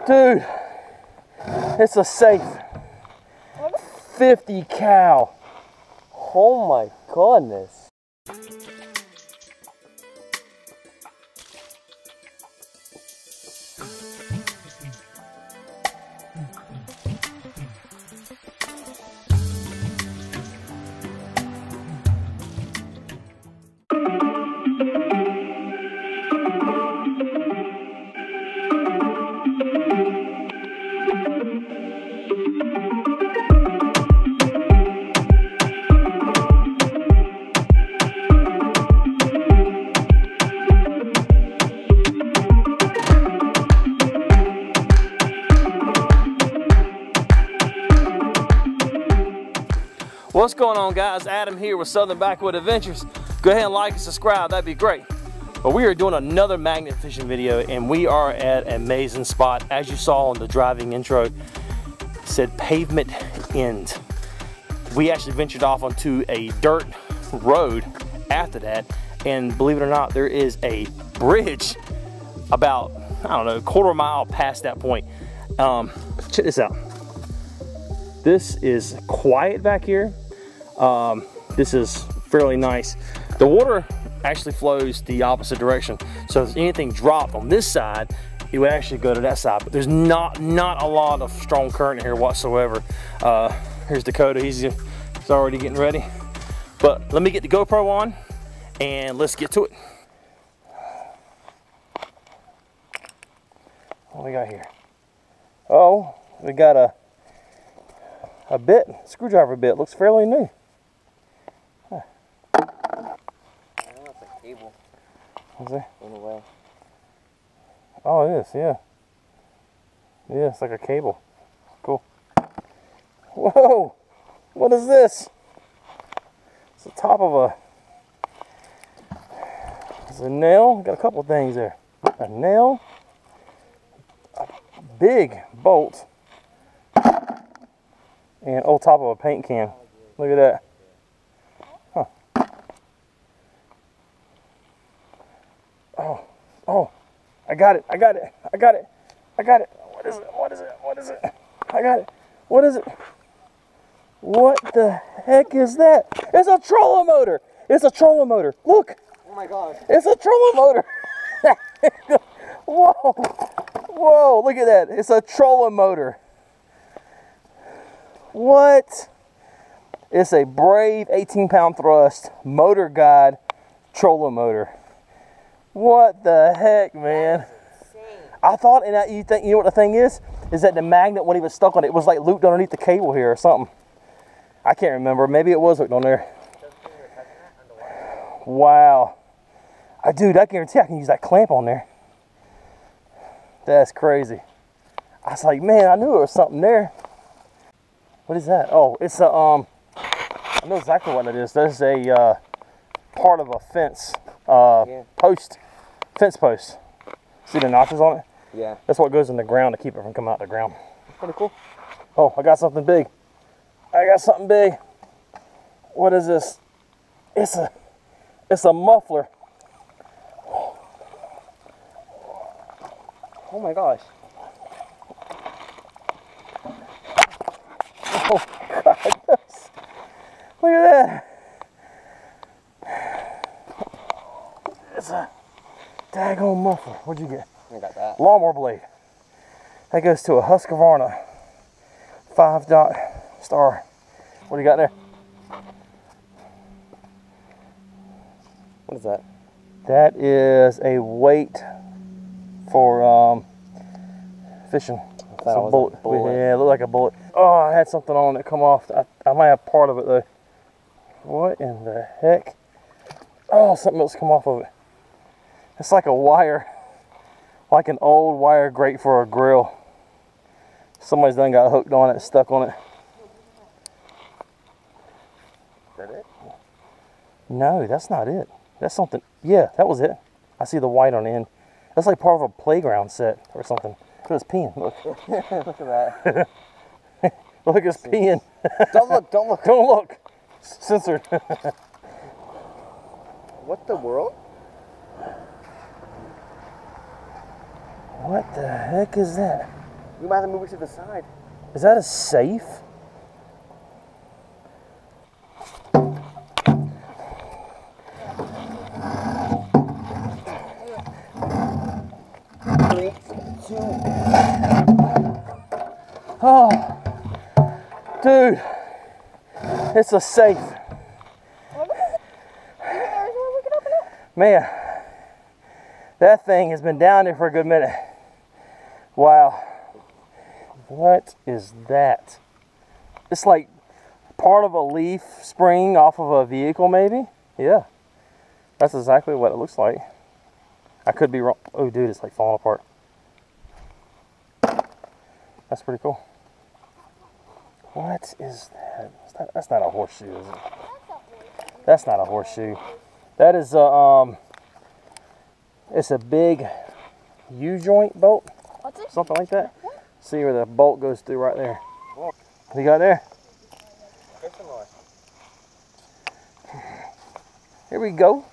Dude, it's a safe 50 cal. Oh my goodness. What's going on, guys? Adam here with Southern Backwood Adventures. Go ahead and like and subscribe, that'd be great. But we are doing another magnet fishing video, and we are at an amazing spot. As you saw on the driving intro, it said pavement end. We actually ventured off onto a dirt road after that, and believe it or not, there is a bridge about, I don't know, a quarter mile past that point. Check this out. This is quiet back here. This is fairly nice. The water actually flows the opposite direction. So if anything dropped on this side, it would actually go to that side. But there's not a lot of strong current here whatsoever. Here's Dakota, he's already getting ready. But let me get the GoPro on and let's get to it. What do we got here? Oh, we got a bit, screwdriver bit, looks fairly new. Huh. I know it's a cable. Is it? In a way. Oh, it is, yeah. Yeah, it's like a cable. Cool. Whoa! What is this? It's the top of a... It's a nail. Got a couple things there. A nail. A big bolt. And on top of a paint can. Look at that. Huh. Oh, I got it. What is it? I got it. What is it? What the heck is that? It's a trolling motor. Look. Oh my gosh. It's a trolling motor. Whoa, look at that. It's a trolling motor. What? It's a Brave 18-pound thrust motor guide trolling motor. What the heck, man? I thought, and you know what the thing is? Is that the magnet, when he was stuck on it, it was like looped underneath the cable here or something. I can't remember. Maybe it was hooked on there. Wow. Dude, I guarantee I can use that clamp on there. That's crazy. I was like, man, I knew there was something there. What is that? Oh, it's a, I know exactly what it is. There's a part of a fence, fence post. See the notches on it? Yeah. That's what goes in the ground to keep it from coming out the ground. It's pretty cool. Oh, I got something big. What is this? It's a muffler. Oh my gosh. Oh God, look at that. It's a daggone muffler. What'd you get? I got that. Lawnmower blade. That goes to a Husqvarna 5-dot star. What do you got there? What is that? That is a weight for fishing. It's a bullet. Yeah, it looked like a bullet. Oh, I had something on it come off. I might have part of it though. What in the heck? Oh, something else come off of it. It's like a wire, like an old wire grate for a grill. Somebody's done got hooked on it, stuck on it. Is that it? No, that's not it. That's something. Yeah, that was it. I see the white on the end. That's like part of a playground set or something. Look at this peeing. Look. Look at that. Look, it's peeing. Don't look, don't look. Don't look. Censored. What the world? What the heck is that? We might have to move it to the side. Is that a safe? Three, two. Oh, dude, it's a safe. Man, that thing has been down there for a good minute. Wow. What is that? It's like part of a leaf spring off of a vehicle, maybe? Yeah. That's exactly what it looks like. I could be wrong. Oh, dude, it's like falling apart. That's pretty cool. What is that? That's not a horseshoe, is it? That's not a horseshoe. That is it's a big U-joint bolt. What's it? Something like that. See where the bolt goes through right there. What you got there? Here we go.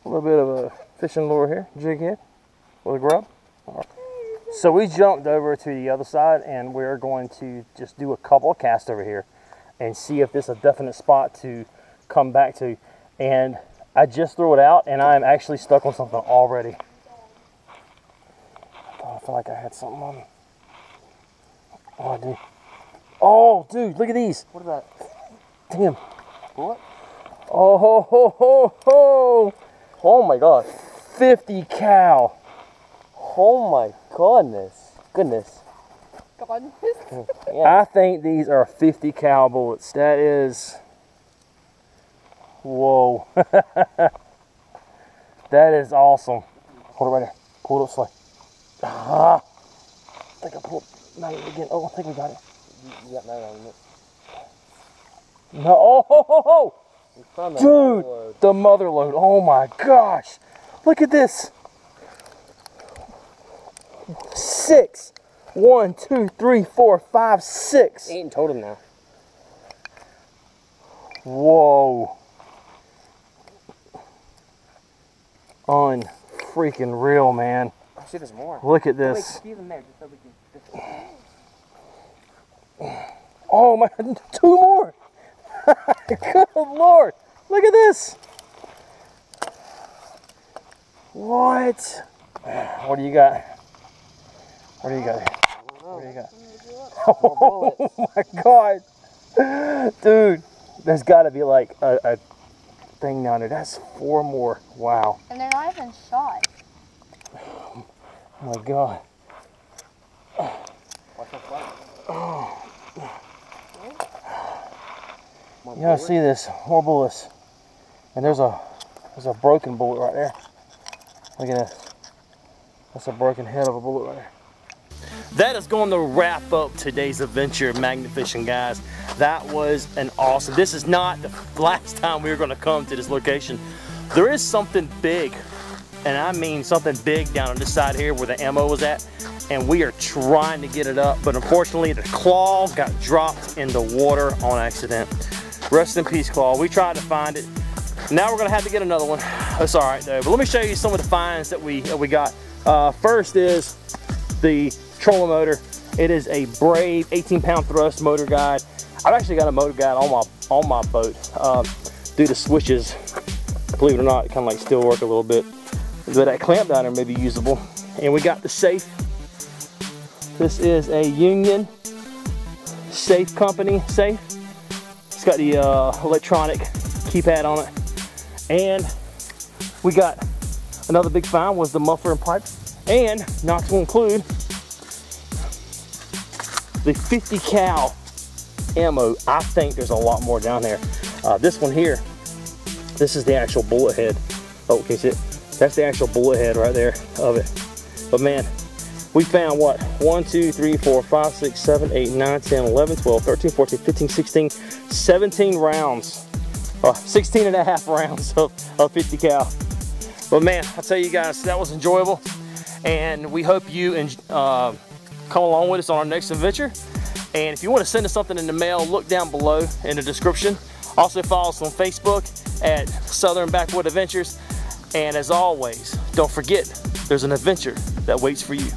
A little bit of a fishing lure here, jig head with a grub. Right. So we jumped over to the other side and we're going to just do a couple of casts over here and see if this is a definite spot to come back to. And I just threw it out and I'm actually stuck on something already. Oh, I feel like I had something on me. Oh, I do. Oh, dude, look at these. What is that? Damn. What? Oh, ho, ho, ho, ho. Oh my god. 50 cal. Oh my goodness. Goodness. Yeah. I think these are 50 cal bullets. That is, whoa. That is awesome. Hold it right there. Pull it up slow. Ah. I think I pulled it again. Oh, I think we got it. You got that on it. No. Oh, ho, ho, ho. We found the Dude, mother load. the mother load. Oh my gosh. Look at this. 6. 1, 2, 3, 4, 5, 6. 8 in total now. Whoa. Unfreaking real, man. Oh shit, there's more. Look at Wait, this. leave them there just so we can. Oh my, 2 more. Good Lord. Look at this. What? What do you got? What do you got? What do you got? Oh my God. Dude, there's got to be like a thing down there. That's 4 more. Wow. And they're not even shot. Oh my God. Watch that flag. Oh. You gotta see this. More bullets. And there's a broken bullet right there. Look at this. That's a broken head of a bullet right there. That is going to wrap up today's adventure of magnet fishing, guys. That was an awesome. This is not the last time we're going to come to this location. There is something big, and I mean something big down on this side here where the ammo was at, and we are trying to get it up, but unfortunately the claw got dropped in the water on accident. Rest in peace, claw. We tried to find it. Now we're going to have to get another one. That's all right though. But let me show you some of the finds that we got. First is the trolling motor. It is a Brave 18-pound thrust motor guide. I've actually got a motor guide on my boat. Due to switches, believe it or not, it kind of like still work a little bit. But that clamp down there may be usable. And we got the safe. This is a Union Safe Company safe. It's got the electronic keypad on it. And we got another big find was the muffler and pipe. And not to include the 50 cal ammo. I think there's a lot more down there. This one here, this is the actual bullet head. Oh, can you see it? That's the actual bullet head right there of it. But man, we found what? 1, 2, 3, 4, 5, 6, 7, 8, 9, 10, 11, 12, 13, 14, 15, 16, 17 rounds. 16 and a half rounds of 50 cal. But man, I'll tell you guys, that was enjoyable. And we hope you come along with us on our next adventure. And if you want to send us something in the mail, look down below in the description. Also follow us on Facebook at Southern Backwood Adventures. And as always, don't forget, there's an adventure that waits for you.